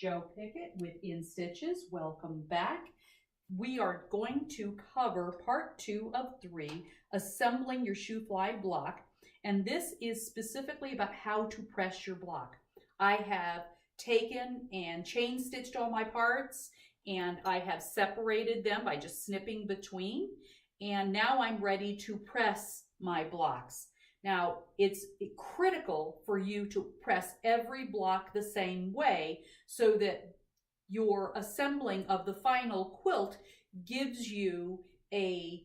Joe Pickett with inStitches. Welcome back. We are going to cover part 2 of 3, assembling your Shoo-Fly block. And this is specifically about how to press your block. I have taken and chain stitched all my parts, and I have separated them by just snipping between. And now I'm ready to press my blocks. Now, it's critical for you to press every block the same way so that your assembling of the final quilt gives you a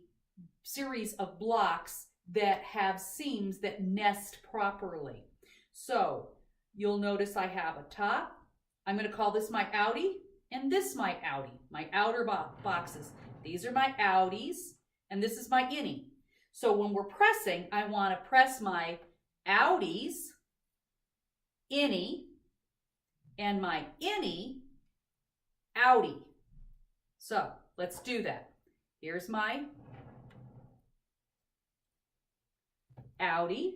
series of blocks that have seams that nest properly. So you'll notice I have a top. I'm going to call this my outie and this my outie, my outer boxes. These are my outies and this is my innie. So when we're pressing, I want to press my outies, innie, and my innie, outie. So let's do that. Here's my outie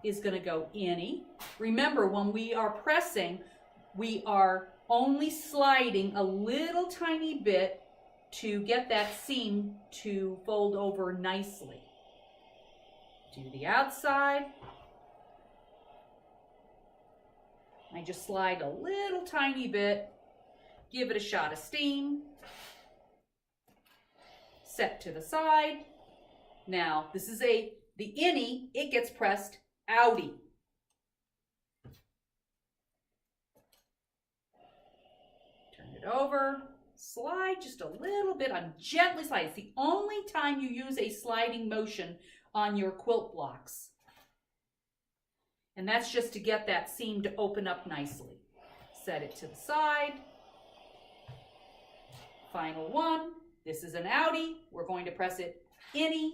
is going to go innie. Remember, when we are pressing, we are only sliding a little tiny bit to get that seam to fold over nicely. Do the outside. I just slide a little tiny bit, give it a shot of steam, set to the side. Now, this is the innie, it gets pressed outie. Turn it over. Slide just a little bit on gently slide. It's the only time you use a sliding motion on your quilt blocks. And that's just to get that seam to open up nicely. Set it to the side. Final one. This is an outie. We're going to press it innie.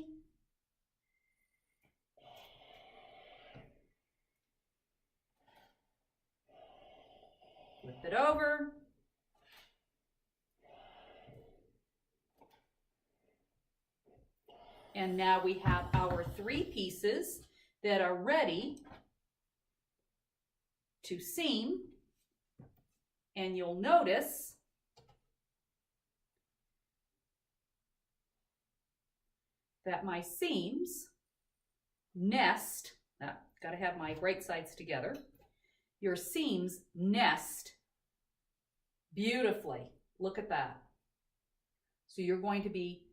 Flip it over. And now we have our 3 pieces that are ready to seam. And you'll notice that my seams nest. Got to have my right sides together. Your seams nest beautifully. Look at that. So you're going to be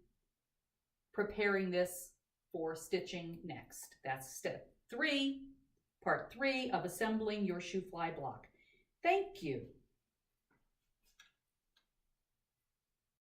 preparing this for stitching next. That's step 3, part 3 of assembling your Shoo-Fly block. Thank you.